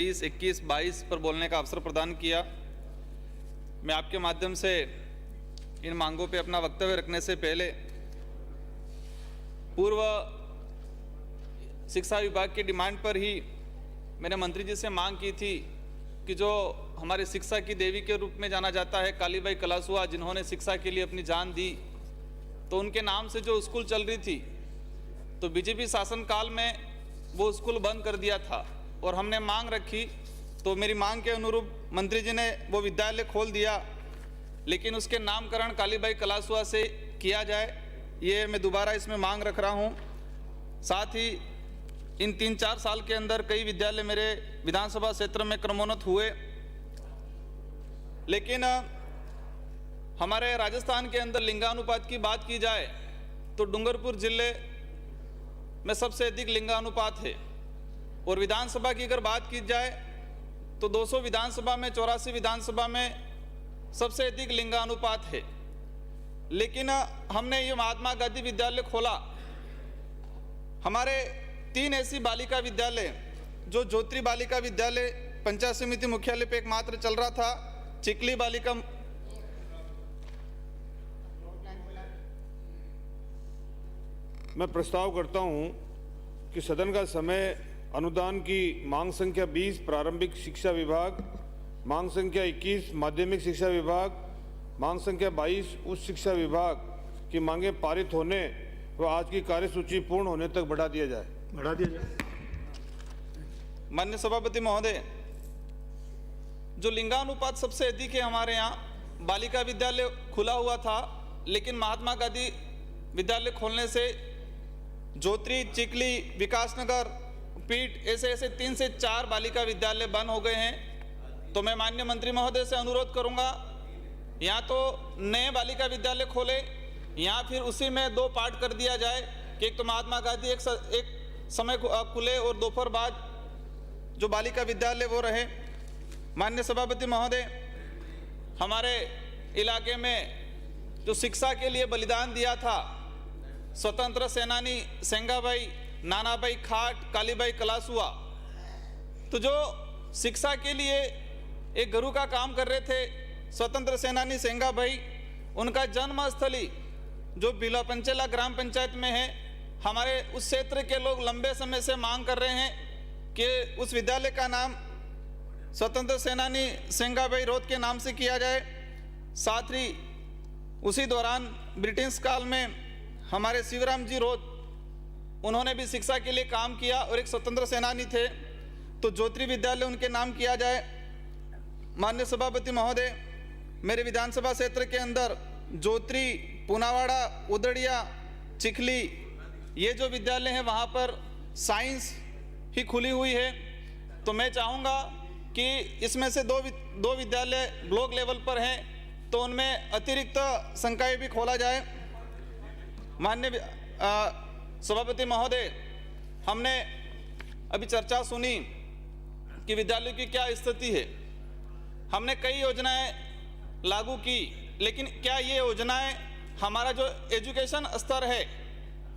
20, 21, 22 पर बोलने का अवसर प्रदान किया। मैं आपके माध्यम से इन मांगों पे अपना वक्तव्य रखने से पहले पूर्व शिक्षा विभाग की डिमांड पर ही मैंने मंत्री जी से मांग की थी कि जो हमारे शिक्षा की देवी के रूप में जाना जाता है कालीबाई कलासुआ, जिन्होंने शिक्षा के लिए अपनी जान दी, तो उनके नाम से जो स्कूल चल रही थी तो बीजेपी शासनकाल में वो स्कूल बंद कर दिया था और हमने मांग रखी, तो मेरी मांग के अनुरूप मंत्री जी ने वो विद्यालय खोल दिया, लेकिन उसके नामकरण कालीबाई कलासुआ से किया जाए, ये मैं दोबारा इसमें मांग रख रहा हूँ। साथ ही इन 3-4 साल के अंदर कई विद्यालय मेरे विधानसभा क्षेत्र में क्रमोन्नत हुए, लेकिन हमारे राजस्थान के अंदर लिंगानुपात की बात की जाए तो डूंगरपुर जिले में सबसे अधिक लिंगानुपात है। और विधानसभा की अगर बात की जाए तो 200 विधानसभा में 84 विधानसभा में सबसे अधिक लिंगानुपात है। लेकिन हमने ये महात्मा गांधी विद्यालय खोला, हमारे 3 ऐसी बालिका विद्यालय, जो ज्योति बालिका विद्यालय पंचायत समिति मुख्यालय पे एकमात्र चल रहा था, चिकली बालिका, मैं प्रस्ताव करता हूं कि सदन का समय अनुदान की मांग संख्या 20 प्रारंभिक शिक्षा विभाग, मांग संख्या 21 माध्यमिक शिक्षा विभाग, मांग संख्या 22 उच्च शिक्षा विभाग की मांगें पारित होने व आज की कार्यसूची पूर्ण होने तक बढ़ा दिया जाए। माननीय सभापति महोदय, जो लिंगानुपात सबसे अधिक है हमारे यहाँ, बालिका विद्यालय खुला हुआ था, लेकिन महात्मा गांधी विद्यालय खोलने से ज्योति, चिकली, विकासनगर, पीठ ऐसे 3 से 4 बालिका विद्यालय बंद हो गए हैं। तो मैं माननीय मंत्री महोदय से अनुरोध करूंगा, या तो नए बालिका विद्यालय खोले या फिर उसी में 2 पार्ट कर दिया जाए कि एक तो महात्मा गांधी एक समय खुले और दोपहर बाद जो बालिका विद्यालय वो रहे। माननीय सभापति महोदय, हमारे इलाके में जो शिक्षा के लिए बलिदान दिया था स्वतंत्र सेनानी सेंगाबाई, नानाबाई खाट, कालीबाई कलासुआ, तो जो शिक्षा के लिए एक गुरु का काम कर रहे थे स्वतंत्र सेनानी सेंगाबाई, उनका जन्मस्थली जो बिलापंचेला ग्राम पंचायत में है, हमारे उस क्षेत्र के लोग लंबे समय से मांग कर रहे हैं कि उस विद्यालय का नाम स्वतंत्र सेनानी सेंगाबाई रोड के नाम से किया जाए। साथ ही उसी दौरान ब्रिटिश काल में हमारे शिवराम जी रोड, उन्होंने भी शिक्षा के लिए काम किया और एक स्वतंत्र सेनानी थे, तो ज्योति विद्यालय उनके नाम किया जाए। माननीय सभापति महोदय, मेरे विधानसभा क्षेत्र के अंदर ज्योति, पुनावाड़ा, उदड़िया, चिखली, ये जो विद्यालय हैं वहाँ पर साइंस ही खुली हुई है, तो मैं चाहूँगा कि इसमें से दो विद्यालय ब्लॉक लेवल पर हैं, तो उनमें अतिरिक्त संकाय भी खोला जाए। माननीय सभापति महोदय, हमने अभी चर्चा सुनी कि विद्यालयों की क्या स्थिति है। हमने कई योजनाएं लागू की, लेकिन क्या ये योजनाएं हमारा जो एजुकेशन स्तर है,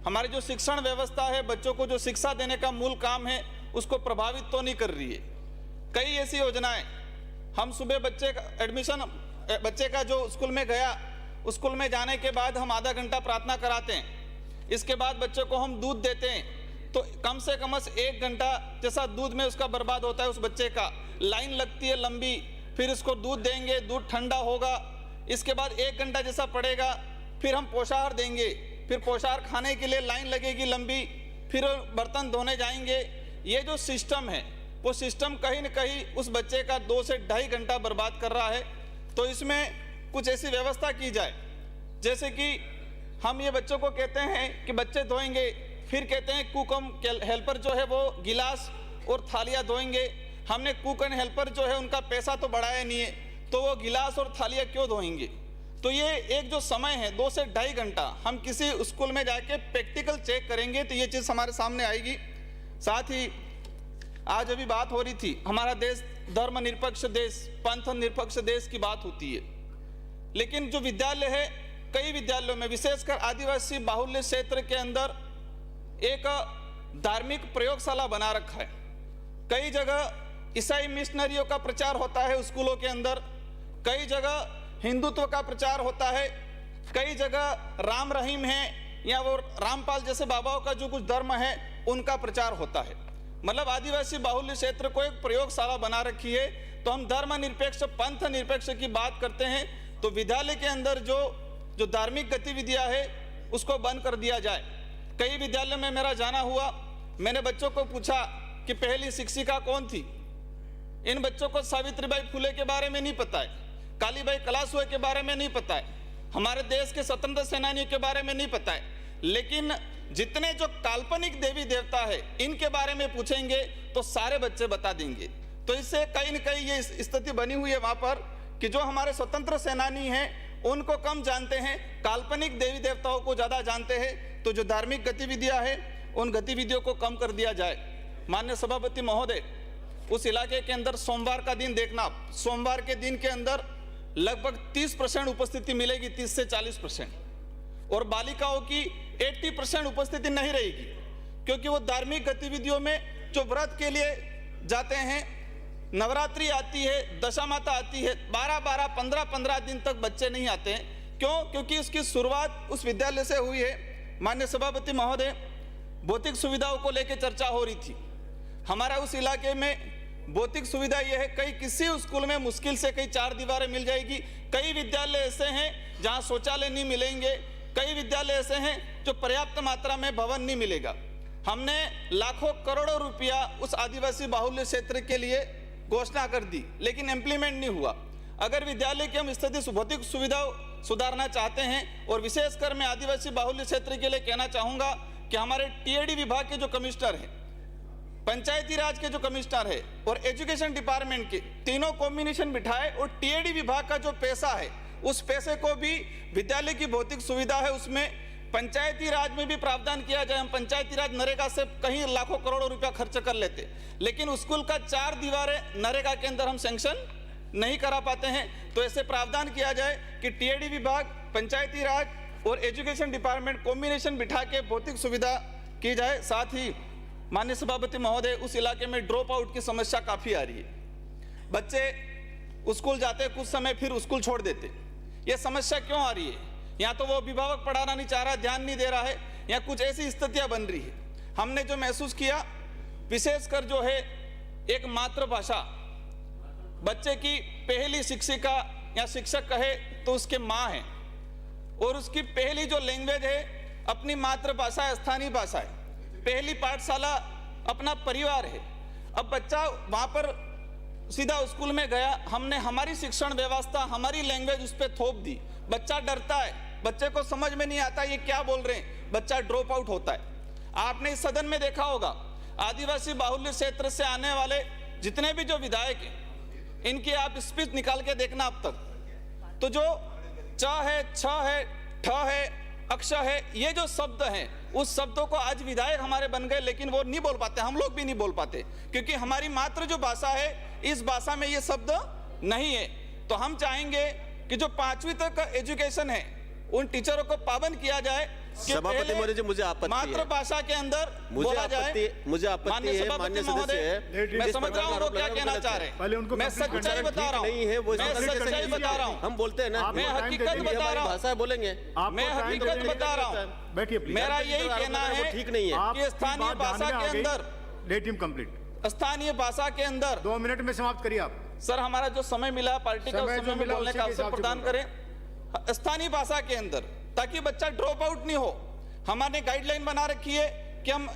हमारी जो शिक्षण व्यवस्था है, बच्चों को जो शिक्षा देने का मूल काम है, उसको प्रभावित तो नहीं कर रही है। कई ऐसी योजनाएं, हम सुबह बच्चे का जो स्कूल में गया, उस स्कूल में जाने के बाद हम आधा घंटा प्रार्थना कराते हैं, इसके बाद बच्चे को हम दूध देते हैं, तो कम से कम 1 घंटा जैसा दूध में उसका बर्बाद होता है उस बच्चे का। लाइन लगती है लंबी, फिर इसको दूध देंगे, दूध ठंडा होगा, इसके बाद 1 घंटा जैसा पड़ेगा, फिर हम पोषाहार देंगे, फिर पोषाहार खाने के लिए लाइन लगेगी लंबी, फिर बर्तन धोने जाएंगे। ये जो सिस्टम है, वो सिस्टम कहीं न कहीं उस बच्चे का 2 से 2.5 घंटा बर्बाद कर रहा है। तो इसमें कुछ ऐसी व्यवस्था की जाए, जैसे कि हम ये बच्चों को कहते हैं कि बच्चे धोएंगे, फिर कहते हैं कुक एंड हेल्पर जो है वो गिलास और थालियाँ धोएंगे। हमने कुक एंड हेल्पर जो है उनका पैसा तो बढ़ाया नहीं है, तो वो गिलास और थालियाँ क्यों धोएंगे। तो ये एक जो समय है 2 से 2.5 घंटा, हम किसी स्कूल में जाके प्रैक्टिकल चेक करेंगे तो ये चीज़ हमारे सामने आएगी। साथ ही आज अभी बात हो रही थी, हमारा देश धर्मनिरपेक्ष देश, पंथ निरपेक्ष देश की बात होती है, लेकिन जो विद्यालय है, कई विद्यालयों में विशेषकर आदिवासी बाहुल्य क्षेत्र के अंदर एक धार्मिक प्रयोगशाला बना रखा है। कई जगह ईसाई मिशनरियों का प्रचार होता है स्कूलों के अंदर, कई जगह हिंदुत्व का प्रचार होता है, कई जगह राम रहीम है या वो रामपाल जैसे बाबाओं का जो कुछ धर्म है उनका प्रचार होता है। मतलब आदिवासी बाहुल्य क्षेत्र को एक प्रयोगशाला बना रखी है। तो हम धर्मनिरपेक्ष पंथ निरपेक्ष की बात करते हैं तो विद्यालय के अंदर जो धार्मिक गतिविधियां है उसको बंद कर दिया जाए। कई विद्यालय में मेरा जाना हुआ, मैंने बच्चों को पूछा कि पहली शिक्षिका कौन थी। इन बच्चों को सावित्रीबाई फुले के बारे में नहीं पता है, कालीबाई कलासुए के बारे में नहीं पता है, हमारे देश के स्वतंत्र सेनानियों के बारे में नहीं पता है। लेकिन जितने जो काल्पनिक देवी देवता है इनके बारे में पूछेंगे तो सारे बच्चे बता देंगे। तो इससे कहीं न कहीं ये स्थिति बनी हुई है वहां पर कि जो हमारे स्वतंत्र सेनानी हैं उनको कम जानते हैं, काल्पनिक देवी देवताओं को ज्यादा जानते हैं। तो जो धार्मिक गतिविधियां हैं उन गतिविधियों को कम कर दिया जाए। माननीय सभापति महोदय, उस इलाके के अंदर सोमवार का दिन देखना, सोमवार के दिन के अंदर लगभग 30% उपस्थिति मिलेगी, 30 से 40%, और बालिकाओं की 80% उपस्थिति नहीं रहेगी, क्योंकि वो धार्मिक गतिविधियों में जो व्रत के लिए जाते हैं, नवरात्रि आती है, दशा माता आती है, 12-12, 15-15 दिन तक बच्चे नहीं आते हैं। क्यों? क्योंकि उसकी शुरुआत उस विद्यालय से हुई है। माननीय सभापति महोदय, भौतिक सुविधाओं को लेकर चर्चा हो रही थी। हमारा उस इलाके में भौतिक सुविधा यह है, कई किसी स्कूल में मुश्किल से कई 4 दीवारें मिल जाएगी, कई विद्यालय ऐसे हैं जहां शौचालय नहीं मिलेंगे, कई विद्यालय ऐसे हैं जो पर्याप्त मात्रा में भवन नहीं मिलेगा। हमने लाखों करोड़ों रुपया उस आदिवासी बाहुल्य क्षेत्र के लिए घोषणा कर दी, लेकिन इम्प्लीमेंट नहीं हुआ। अगर विद्यालय की हम स्थिति भौतिक सुविधाओं सुधारना चाहते हैं, और विशेषकर मैं आदिवासी बाहुल्य क्षेत्र के लिए कहना चाहूंगा कि हमारे टीएडी विभाग के जो कमिश्नर हैं, पंचायती राज के जो कमिश्नर है और एजुकेशन डिपार्टमेंट के तीनों कॉम्बिनेशन बिठाए और टीएडी विभाग का जो पैसा है उस पैसे को भी विद्यालय की भौतिक सुविधा है उसमें पंचायती राज में भी प्रावधान किया जाए। हम पंचायती राज नरेगा से कहीं लाखों करोड़ों रुपया खर्च कर लेते, लेकिन स्कूल का 4 दीवारें नरेगा के अंदर हम सैंक्शन नहीं करा पाते हैं। तो ऐसे प्रावधान किया जाए कि टीएडी विभाग, पंचायती राज और एजुकेशन डिपार्टमेंट कॉम्बिनेशन बिठा के भौतिक सुविधा की जाए। साथ ही माननीय सभापति महोदय, उस इलाके में ड्रॉप आउट की समस्या काफी आ रही है। बच्चे स्कूल जाते कुछ समय फिर स्कूल छोड़ देते। यह समस्या क्यों आ रही है? या तो वो अभिभावक पढ़ाना नहीं चाह रहा, ध्यान नहीं दे रहा है, या कुछ ऐसी स्थितियां बन रही है। हमने जो महसूस किया, विशेषकर जो है एक मातृभाषा, बच्चे की पहली शिक्षिका या शिक्षक कहे तो उसके माँ है, और उसकी पहली जो लैंग्वेज है अपनी मातृभाषा, स्थानीय भाषा है, पहली पाठशाला अपना परिवार है। अब बच्चा वहां पर सीधा स्कूल में गया, हमने हमारी शिक्षण व्यवस्था, हमारी लैंग्वेज उस पर थोप दी, बच्चा डरता है, बच्चे को समझ में नहीं आता ये क्या बोल रहे हैं, बच्चा ड्रॉप आउट होता है। आपने इस सदन में देखा होगा, आदिवासी बाहुल्य क्षेत्र से आने वाले जितने भी जो विधायक हैं, इनकी आप स्पीच निकाल के देखना अब तक, तो जो च है, छ है, ठ है, अक्ष है, ये जो शब्द हैं, उस शब्दों को आज विधायक हमारे बन गए, लेकिन वो नहीं बोल पाते, हम लोग भी नहीं बोल पाते, क्योंकि हमारी मात्र जो भाषा है, इस भाषा में ये शब्द नहीं है। तो हम चाहेंगे कि जो 5वीं तक का एजुकेशन है उन टीचरों को पाबंद किया जाए कि सभापति महोदय जी, मुझे आपत्ति है, मातृभाषा के अंदर बोला जाए। मुझे आपत्ति है माननीय सदस्य, मैं समझ रहा हूँ वो क्या कहना चाह रहे हैं, मैं सच्चाई बता रहा हूँ, नहीं है वो, मैं सच्चाई बता रहा हूँ, हम बोलते हैं ना, मैं हकीकत बता रहा हूँ, भाषा बोलेंगे, मैं हकीकत बता रहा हूँ। बैठिए प्लीज। मेरा यही कहना है ठीक नहीं है कि स्थानीय भाषा के अंदर, लेट हिम कंप्लीट, स्थानीय भाषा के अंदर 2 मिनट में समाप्त करिए आप। सर, हमारा जो समय मिला पार्टी का, समय उस जो समय में मिला बोलने उसी का के अवसर हिसाब से प्रदान बोल करें स्थानीय भाषा के अंदर, ताकि बच्चा ड्रॉप आउट नहीं हो। हमने गाइडलाइन बना रखी है कि हम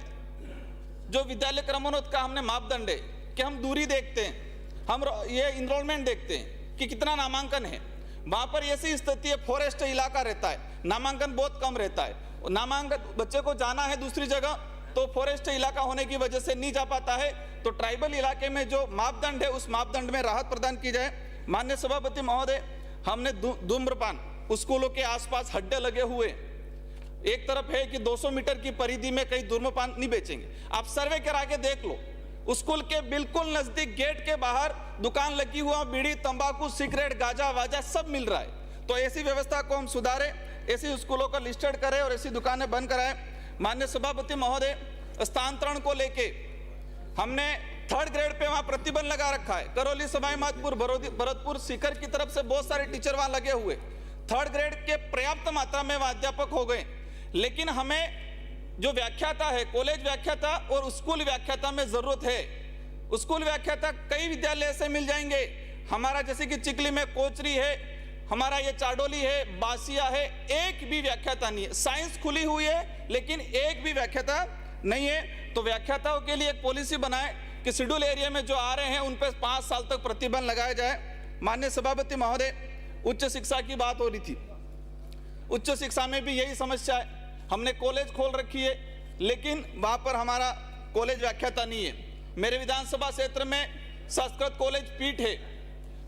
जो विद्यालय क्रमोन्नत का हमने मापदंड है कि हम दूरी देखते हैं, हम ये इनरोलमेंट देखते हैं कि कितना नामांकन है। वहां पर ऐसी स्थिति है, फॉरेस्ट इलाका रहता है, नामांकन बहुत कम रहता है, नामांकन बच्चे को जाना है दूसरी जगह तो फॉरेस्ट इलाका होने की वजह से नहीं जा पाता है। तो ट्राइबल इलाके में जो मापदंड है उस मापदंड में राहत प्रदान की जाए। माननीय सभापति महोदय, हमने धूम्रपान, स्कूलों के आसपास हड्डे लगे हुए, एक तरफ है कि 200 मीटर की परिधि में कहीं धूम्रपान नहीं बेचेंगे। आप सर्वे करा के देख लो, स्कूल के बिल्कुल नजदीक गेट के बाहर दुकान लगी हुआ, बीड़ी, तंबाकू, सिगरेट, गांजा वाजा सब मिल रहा है। तो ऐसी व्यवस्था को हम सुधारें, ऐसी स्कूलों को लिस्टेड करें और ऐसी दुकानें बंद कराएं। माननीय सभापति महोदय, स्थानांतरण को लेके हमने थर्ड ग्रेड पे वहां प्रतिबंध लगा रखा है। करौली, सवाई माधोपुर, भरतपुर, सीकर की तरफ से बहुत सारे टीचर वहां लगे हुए, थर्ड ग्रेड के पर्याप्त मात्रा में वहां अध्यापक हो गए। लेकिन हमें जो व्याख्याता है, कॉलेज व्याख्याता और स्कूल व्याख्याता में जरूरत है। स्कूल व्याख्याता कई विद्यालय ऐसे मिल जाएंगे हमारा, जैसे कि चिकली में कोचरी है, हमारा ये चाडोली है, बासिया है, एक भी व्याख्याता नहीं है। साइंस खुली हुई है लेकिन एक भी व्याख्याता नहीं है। तो व्याख्याताओं के लिए एक पॉलिसी बनाए कि शेड्यूल एरिया में जो आ रहे हैं उन पर 5 साल तक प्रतिबंध लगाया जाए। माननीय सभापति महोदय, उच्च शिक्षा की बात हो रही थी, उच्च शिक्षा में भी यही समस्या है। हमने कॉलेज खोल रखी है लेकिन वहां पर हमारा कॉलेज व्याख्याता नहीं है। मेरे विधानसभा क्षेत्र में संस्कृत कॉलेज पीठ है।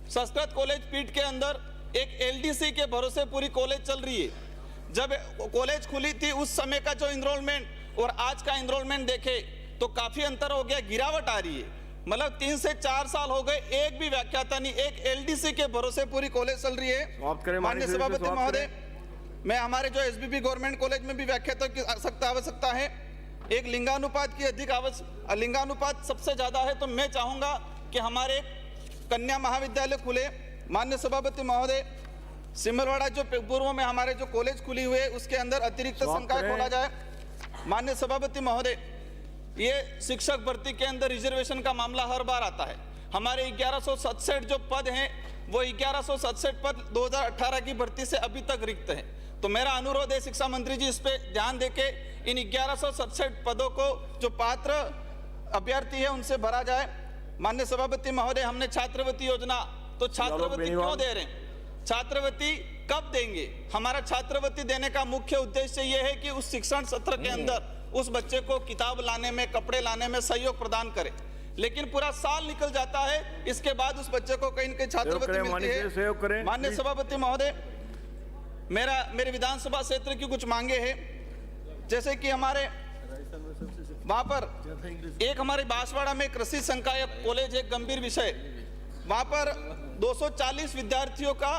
संस्कृत कॉलेज पीठ के अंदर एक एलडीसी के भरोसे पूरी कॉलेज चल रही है। जब कॉलेज खुली थी उस समय का जो एनरोलमेंट और आज का एनरोलमेंट देखे तो काफी अंतर हो गया, गिरावट आ रही है। मतलब 3 से 4 साल हो गए, एक भी व्याख्याता नहीं, एक एलडीसी के भरोसे पूरी कॉलेज चल रही है। माननीय सभापति महोदय, मैं हमारे जो एसबीपी गवर्नमेंट कॉलेज में भी व्याख्याता की आवश्यकता है। एक लिंगानुपात की लिंगानुपात सबसे ज्यादा है, तो मैं चाहूंगा कि हमारे कन्या महाविद्यालय खुले। माननीय सभापति महोदय, सिमरवाड़ा जो पूर्व में हमारे जो कॉलेज खुली हुई है उसके अंदर अतिरिक्त संकाय खोला जाए। माननीय सभापति महोदय, ये शिक्षक भर्ती के अंदर रिजर्वेशन का मामला हर बार आता है। हमारे 1167 जो पद हैं वो 1167 पद 2018 की भर्ती से अभी तक रिक्त हैं। तो मेरा अनुरोध है शिक्षा मंत्री जी, इस पे ध्यान देके इन 1167 पदों को जो पात्र अभ्यर्थी है उनसे भरा जाए। माननीय सभापति महोदय, हमने छात्रवृत्ति योजना, तो छात्रवृत्ति क्यों दे रहे हैं, छात्रवृत्ति कब देंगे? हमारा छात्रवृत्ति देने का मुख्य उद्देश्य यह है कि उस शिक्षण सत्र के अंदर उस बच्चे को किताब लाने में, कपड़े लाने में सहयोग प्रदान करें। लेकिन पूरा साल निकल जाता है, इसके बाद उस बच्चे को कहीं न कहीं छात्रवृत्ति मिलती है। माननीय सभापति महोदय, मेरे विधानसभा क्षेत्र की कुछ मांगे हैं, जैसे कि हमारे वहां पर एक हमारे बांसवाड़ा में कृषि संकाय कॉलेज एक गंभीर विषय, वहां पर 240 विद्यार्थियों का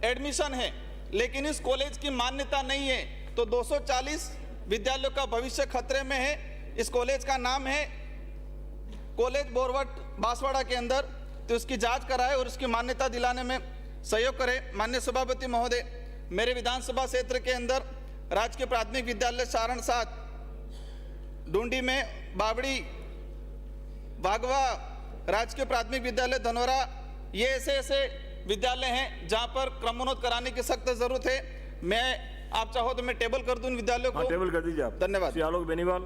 एडमिशन है लेकिन इस कॉलेज की मान्यता नहीं है। तो 240 विद्यालयों का भविष्य खतरे में है। इस कॉलेज का नाम है कॉलेज बोरवट बांसवाड़ा के अंदर, तो इसकी जांच कराए और इसकी मान्यता दिलाने में सहयोग करें। माननीय सभापति महोदय, मेरे विधानसभा क्षेत्र के अंदर राजकीय प्राथमिक विद्यालय सारण 7, डूंडी में बावड़ी, भागवा, राजकीय प्राथमिक विद्यालय धनोरा, ये ऐसे विद्यालय हैं जहां पर क्रमोन्नत कराने की सख्त जरूरत है। मैं आप चाहो तो मैं टेबल कर दूं विद्यालयों को। टेबल कर दीजिए आप। धन्यवाद। आलोक बेनीवाल।